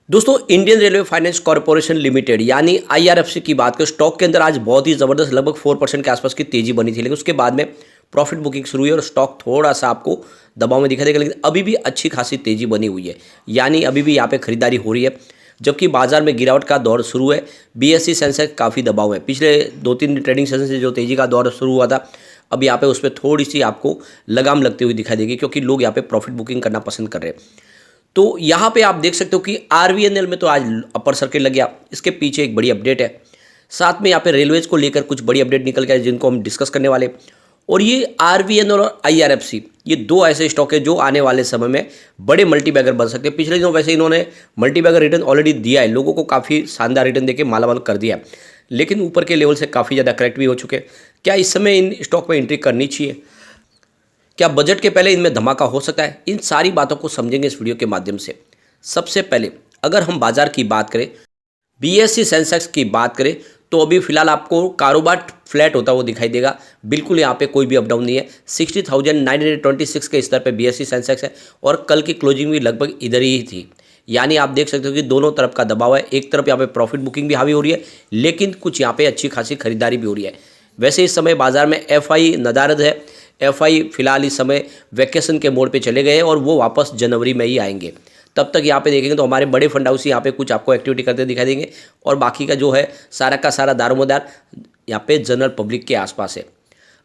दोस्तों, Indian railway finance corporation limited यानी IRFC की बात करें, स्टॉक के अंदर आज बहुत ही ज़बरदस्त लगभग 4% के आसपास की तेजी बनी थी, लेकिन उसके बाद में प्रॉफिट बुकिंग शुरू हुई और स्टॉक थोड़ा सा आपको दबाव में दिखाई देगा, लेकिन अभी भी अच्छी खासी तेजी बनी हुई है। यानी अभी भी यहाँ पे खरीदारी हो रही है, जबकि बाजार में गिरावट का दौर शुरू है। बीएसई सेंसेक्स काफ़ी दबाव है। पिछले 2-3 ट्रेडिंग सेशन से जो तेजी का दौर शुरू हुआ था, अब यहाँ पे उस पर थोड़ी सी आपको लगाम लगती हुई दिखाई देगी, क्योंकि लोग यहाँ पे प्रॉफिट बुकिंग करना पसंद कर रहे हैं। तो यहाँ पे आप देख सकते हो कि आरवीएनएल में तो आज अपर सर्किट लग गया। इसके पीछे एक बड़ी अपडेट है। साथ में यहाँ पे रेलवेज को लेकर कुछ बड़ी अपडेट निकल के आए, जिनको हम डिस्कस करने वाले। और ये आरवीएनएल और आईआरएफसी, ये दो ऐसे स्टॉक है जो आने वाले समय में बड़े मल्टीबैगर बन सकते हैं। पिछले दिनों वैसे इन्होंने मल्टीबैगर रिटर्न ऑलरेडी दिया है, लोगों को काफ़ी शानदार रिटर्न देके मालामाल कर दिया है, लेकिन ऊपर के लेवल से काफ़ी ज़्यादा करेक्ट भी हो चुके हैं। क्या इस समय इन स्टॉक में एंट्री करनी चाहिए? क्या बजट के पहले इनमें धमाका हो सकता है? इन सारी बातों को समझेंगे इस वीडियो के माध्यम से। सबसे पहले अगर हम बाजार की बात करें, बीएसई सेंसेक्स की बात करें, तो अभी फिलहाल आपको कारोबार फ्लैट होता हुआ दिखाई देगा। बिल्कुल यहाँ पे कोई भी अपडाउन नहीं है। 60,926 के स्तर पे बीएसई सेंसेक्स है और कल की क्लोजिंग भी लगभग इधर ही थी। यानी आप देख सकते हो कि दोनों तरफ का दबाव है। एक तरफ यहाँ पे प्रॉफिट बुकिंग भी हावी हो रही है, लेकिन कुछ यहाँ पे अच्छी खासी खरीदारी भी हो रही है। वैसे इस समय बाजार में एफआई नदारद है। एफआई फिलहाल इस समय वैकेशन के मोड पे चले गए हैं और वो वापस जनवरी में ही आएंगे। तब तक यहाँ पे देखेंगे तो हमारे बड़े फंड हाउस यहाँ पे कुछ आपको एक्टिविटी करते दिखाई देंगे, और बाकी का जो है सारा का सारा दारोमदार यहाँ पे जनरल पब्लिक के आसपास है।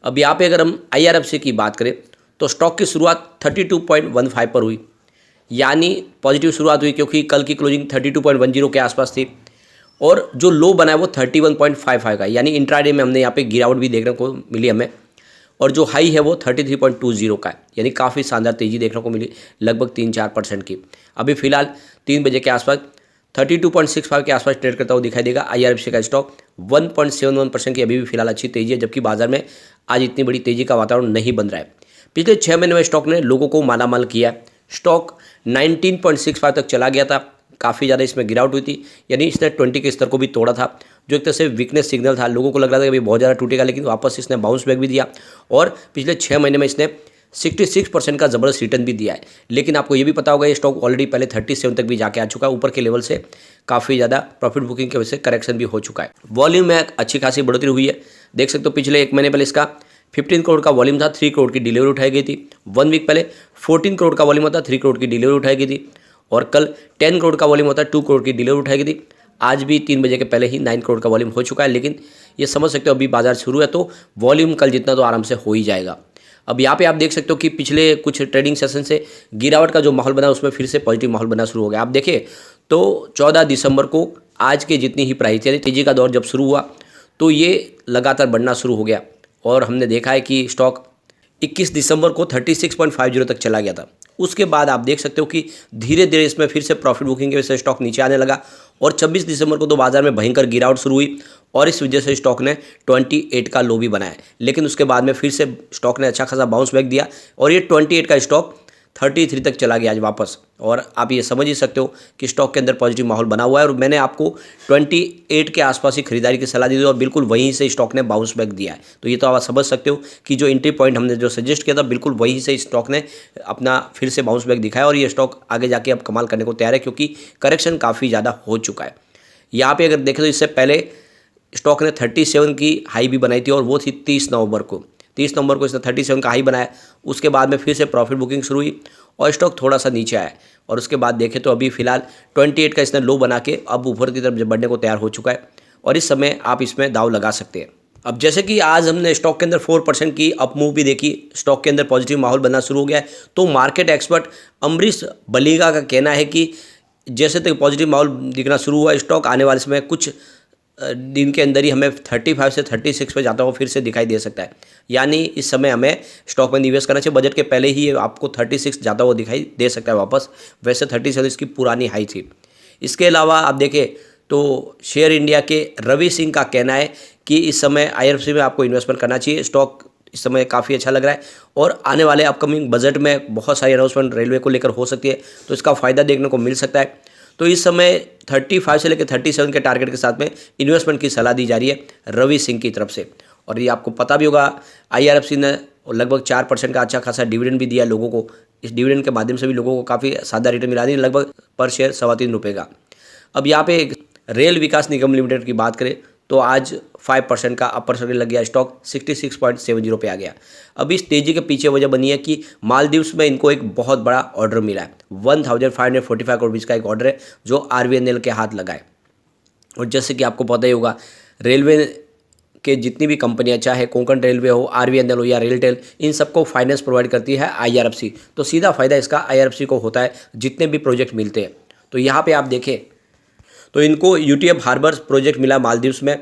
अब यहाँ पे अगर हम आईआरएफसी की बात करें, तो स्टॉक की शुरुआत 32.15 पर हुई, यानी पॉजिटिव शुरुआत हुई, क्योंकि कल की क्लोजिंग 32.10 के आसपास थी। और जो लो बना है वो 31.55 का, यानी इंट्राडे में हमने यहाँ पे गिरावट भी देखने को मिली हमें। और जो हाई है वो 33.20 का है, यानी काफ़ी शानदार तेज़ी देखने को मिली, लगभग 3-4% की। अभी फिलहाल 3 बजे के आसपास 32.65 के आसपास ट्रेड करता हुआ दिखाई देगा। आईआरएफसी का स्टॉक 1.71% की अभी भी फिलहाल अच्छी तेज़ी है, जबकि बाजार में आज इतनी बड़ी तेज़ी का वातावरण नहीं बन रहा है। पिछले 6 महीने में स्टॉक ने लोगों को मालामाल किया है। स्टॉक 19.65 तक चला गया था, काफ़ी ज़्यादा इसमें गिरावट हुई थी, यानी इसने 20 के स्तर को भी तोड़ा था, जो एक तरह से वीकनेस सिग्नल था। लोगों को लग रहा था कि अभी बहुत ज़्यादा टूटेगा, लेकिन वापस इसने बाउंस बैक भी दिया और पिछले 6 महीने में इसने 66% का ज़बरदस्त रिटर्न भी दिया है। लेकिन आपको ये भी पता होगा ये स्टॉक ऑलरेडी पहले 37 तक भी जाके आ चुका है। ऊपर के लेवल से काफ़ी ज़्यादा प्रॉफिट बुकिंग की वजह से करेक्शन भी हो चुका है। वॉल्यूम में अच्छी खासी बढ़ोतरी हुई है। देख सकते हो पिछले 1 महीने पहले इसका 15 करोड़ का वॉल्यूम था, 3 करोड़ की डिलीवरी उठाई गई थी। 1 वीक पहले 14 करोड़ का वॉल्यूम था, 3 करोड़ की डिलीवरी उठाई गई थी। और कल 10 करोड़ का वॉल्यूम होता है, 2 करोड़ की डिलीवरी उठाई गई थी। आज भी 3 बजे के पहले ही 9 करोड़ का वॉल्यूम हो चुका है, लेकिन ये समझ सकते हो अभी बाजार शुरू है तो वॉल्यूम कल जितना तो आराम से हो ही जाएगा। अब यहाँ पे आप देख सकते हो कि पिछले कुछ ट्रेडिंग सेशन से गिरावट का जो माहौल बना उसमें फिर से पॉजिटिव माहौल बना शुरू हो गया। आप देखिए तो 14 दिसंबर को आज के जितनी ही प्राइस यानी तेजी का दौर जब शुरू हुआ तो ये लगातार बढ़ना शुरू हो गया, और हमने देखा है कि स्टॉक 21 दिसंबर को 36.50 तक चला गया था। उसके बाद आप देख सकते हो कि धीरे धीरे इसमें फिर से प्रॉफिट बुकिंग की वजह से स्टॉक नीचे आने लगा, और 26 दिसंबर को तो बाजार में भयंकर गिरावट शुरू हुई, और इस वजह से स्टॉक ने 28 का लो भी बनाया। लेकिन उसके बाद में फिर से स्टॉक ने अच्छा खासा बाउंस बैक दिया, और ये 28 का स्टॉक 33 तक चला गया आज वापस। और आप ये समझ ही सकते हो कि स्टॉक के अंदर पॉजिटिव माहौल बना हुआ है, और मैंने आपको 28 के आसपास ही खरीदारी की सलाह दी थी, और बिल्कुल वहीं से स्टॉक ने बाउंस बैक दिया है। तो ये तो आप समझ सकते हो कि जो एंट्री पॉइंट हमने जो सजेस्ट किया था, बिल्कुल वहीं से स्टॉक ने अपना फिर से बाउंस बैक दिखाया, और ये स्टॉक आगे जाके अब कमाल करने को तैयार है, क्योंकि करेक्शन काफ़ी ज़्यादा हो चुका है। यहाँ पे अगर देखें तो इससे पहले स्टॉक ने 37 की हाई भी बनाई थी, और वो थी 30 नवंबर को। 30 नवंबर को इसने 37 का हाई बनाया। उसके बाद में फिर से प्रॉफिट बुकिंग शुरू हुई और स्टॉक थोड़ा सा नीचे आया, और उसके बाद देखें तो अभी फिलहाल 28 का इसने लो बना के अब ऊपर की तरफ बढ़ने को तैयार हो चुका है, और इस समय आप इसमें दाव लगा सकते हैं। अब जैसे कि आज हमने स्टॉक के अंदर 4% की अप मूव भी देखी, स्टॉक के अंदर पॉजिटिव माहौल बनना शुरू हो गया है। तो मार्केट एक्सपर्ट अमरीश बलीगा का कहना है कि जैसे तक पॉजिटिव माहौल दिखना शुरू हुआ, स्टॉक आने वाले समय कुछ दिन के अंदर ही हमें 35 से 36 पे जाता हुआ फिर से दिखाई दे सकता है। यानी इस समय हमें स्टॉक में निवेश करना चाहिए। बजट के पहले ही आपको 36 जाता हुआ दिखाई दे सकता है वापस। वैसे 37 इसकी पुरानी हाई थी। इसके अलावा आप देखें तो शेयर इंडिया के रवि सिंह का कहना है कि इस समय आईआरएफसी में आपको इन्वेस्टमेंट करना चाहिए। स्टॉक इस समय काफ़ी अच्छा लग रहा है, और आने वाले अपकमिंग बजट में बहुत सारी अनाउंसमेंट रेलवे को लेकर हो सकती है, तो इसका फ़ायदा देखने को मिल सकता है। तो इस समय 35 से लेकर 37 के टारगेट के साथ में इन्वेस्टमेंट की सलाह दी जा रही है रवि सिंह की तरफ से। और ये आपको पता भी होगा आईआरएफसी ने लगभग 4% का अच्छा खासा डिविडेंड भी दिया लोगों को। इस डिविडेंड के माध्यम से भी लोगों को काफ़ी सादा रिटर्न मिला दी, लगभग पर शेयर ₹3.25 का। अब यहाँ पे रेल विकास निगम लिमिटेड की बात करें तो आज 5% का अपर सर्किट लग गया, स्टॉक 66.70 पे आ गया। अब इस तेजी के पीछे वजह बनी है कि मालदीव्स में इनको एक बहुत बड़ा ऑर्डर मिला है, 1545 करोड़ रुपीज़ का एक ऑर्डर है जो RVNL के हाथ लगा है। और जैसे कि आपको पता ही होगा, रेलवे के जितनी भी कंपनियां, चाहे कोंकण रेलवे हो, RVNL हो या रेलटेल, इन सबको फाइनेंस प्रोवाइड करती है IRFC। तो सीधा फायदा इसका IRFC को होता है जितने भी प्रोजेक्ट मिलते हैं। तो यहाँ पे आप देखें तो इनको UTF हार्बर प्रोजेक्ट मिला मालदीव्स में,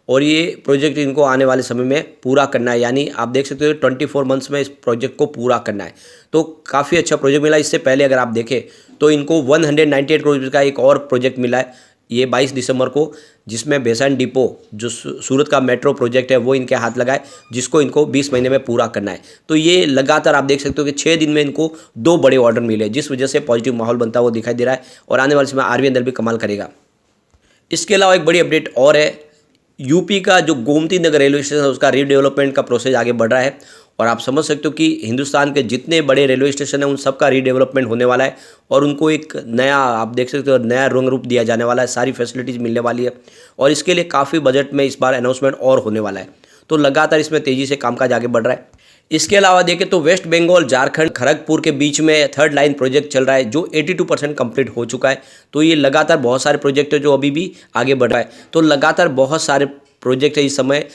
और ये प्रोजेक्ट इनको आने वाले समय में पूरा करना है, यानी आप देख सकते हो 24 मंथ्स में इस प्रोजेक्ट को पूरा करना है। तो काफ़ी अच्छा प्रोजेक्ट मिला। इससे पहले अगर आप देखें तो इनको 198 करोड़ रुपये का एक और प्रोजेक्ट मिला है, ये 22 दिसंबर को, जिसमें बेसन डिपो जो सूरत का मेट्रो प्रोजेक्ट है वो इनके हाथ लगा है, जिसको इनको 20 महीने में पूरा करना है। तो ये लगातार आप देख सकते हो कि 6 दिन में इनको 2 बड़े ऑर्डर मिले, जिस वजह से पॉजिटिव माहौल बनता हुआ दिखाई दे रहा है, और आने वाले समय RVNL भी कमाल करेगा। इसके अलावा एक बड़ी अपडेट और है, यूपी का जो गोमती नगर रेलवे स्टेशन है उसका रीडेवलपमेंट का प्रोसेस आगे बढ़ रहा है, और आप समझ सकते हो कि हिंदुस्तान के जितने बड़े रेलवे स्टेशन हैं उन सब का रीडेवलपमेंट होने वाला है, और उनको एक नया, आप देख सकते हो, नया रंग रूप दिया जाने वाला है, सारी फैसिलिटीज़ मिलने वाली है, और इसके लिए काफ़ी बजट में इस बार अनाउंसमेंट और होने वाला है। तो लगातार इसमें तेज़ी से कामकाज आगे बढ़ रहा है। इसके अलावा देखें तो वेस्ट बंगाल झारखंड खड़गपुर के बीच में 3rd लाइन प्रोजेक्ट चल रहा है जो 82% कंप्लीट हो चुका है। तो ये लगातार बहुत सारे प्रोजेक्ट है जो अभी भी आगे बढ़ रहा है। तो लगातार बहुत सारे प्रोजेक्ट है इस समय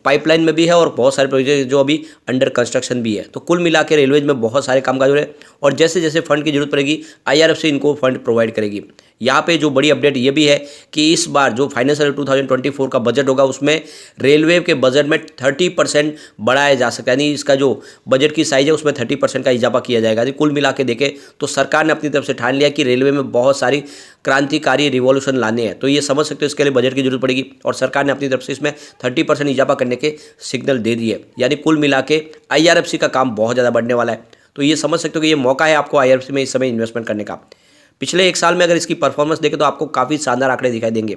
पाइपलाइन में भी है, और बहुत सारे प्रोजेक्ट जो अभी अंडर कंस्ट्रक्शन भी है। तो कुल मिला के रेलवेज में बहुत सारे कामकाज हो रहे हैं, और जैसे जैसे फंड की जरूरत पड़ेगी IRFC इनको फंड प्रोवाइड करेगी। यहाँ पे जो बड़ी अपडेट ये भी है कि इस बार जो फाइनेंशियल 2024 का बजट होगा उसमें रेलवे के बजट में 30% बढ़ाया जा सकता है, यानी इसका जो बजट की साइज है उसमें 30% का इजाफा किया जाएगा। यदि कुल मिला के देखें तो सरकार ने अपनी तरफ से ठान लिया कि रेलवे में बहुत सारी क्रांतिकारी रिवॉल्यूशन लाने हैं। तो ये समझ सकते हो इसके लिए बजट की जरूरत पड़ेगी, और सरकार ने अपनी तरफ से इसमें 30% इजाफा करने के सिग्नल दे दिए, यानी कुल मिला के IRFC का काम बहुत ज़्यादा बढ़ने वाला है। तो ये समझ सकते हो कि ये मौका है आपको IRFC में इस समय इन्वेस्टमेंट करने का। पिछले 1 साल में अगर इसकी परफॉर्मेंस देखें तो आपको काफ़ी शानदार आंकड़े दिखाई देंगे।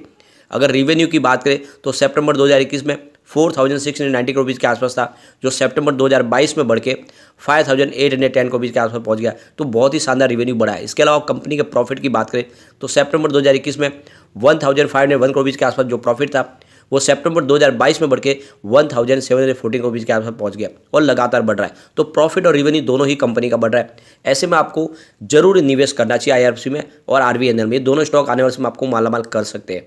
अगर रेवेन्यू की बात करें तो सितंबर 2021 में 4690 करोड़ रुपीज़ के आसपास था, जो सितंबर 2022 में बढ़ के 5810 करोड़ रुपीज़ के आसपास पहुंच गया। तो बहुत ही शानदार रेवेन्यू बढ़ा है। इसके अलावा कंपनी के प्रॉफिट की बात करें तो सितंबर 2021 में 1501 करोड़ रुपीज़ के आसपास जो प्रॉफिट था वो सितंबर 2022 में बढ़ के 1714 करोड़ रुपीज़ के आसपास पहुंच गया, और लगातार बढ़ रहा है। तो प्रॉफिट और रेवेन्यू दोनों ही कंपनी का बढ़ रहा है। ऐसे में आपको जरूर निवेश करना चाहिए IRFC में और RVNL में। दोनों स्टॉक आने वाले समय आपको मालामाल कर सकते हैं।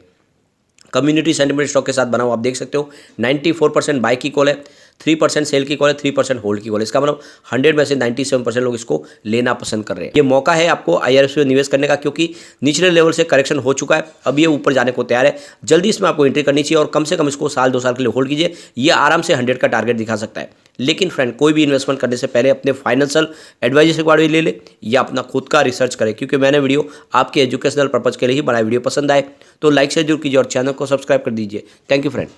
कम्युनिटी सेंटिमेंट स्टॉक के साथ बना हुआ आप देख सकते हो। 94% बाय की कॉल है, 3% सेल की कॉल है, 3% होल्ड की कॉल है। इसका मतलब 100 में से 97% लोग इसको लेना पसंद कर रहे हैं। ये मौका है आपको IRFC में निवेश करने का, क्योंकि निचले लेवल से करेक्शन हो चुका है, अब ये ऊपर जाने को तैयार है। जल्दी इसमें आपको एंट्री करनी चाहिए, और कम से कम इसको 1-2 साल के लिए होल्ड कीजिए। ये आराम से 100 का टारगेट दिखा सकता है। लेकिन फ्रेंड, कोई भी इन्वेस्टमेंट करने से पहले अपने फाइनेंशियल एडवाइजर से बारे में ले ले, या अपना खुद का रिसर्च करें, क्योंकि मैंने वीडियो आपके एजुकेशनल पर्पज के लिए ही बनाया। वीडियो पसंद आए तो लाइक से जरूर कीजिए और चैनल को सब्सक्राइब कर दीजिए। Thank you friend.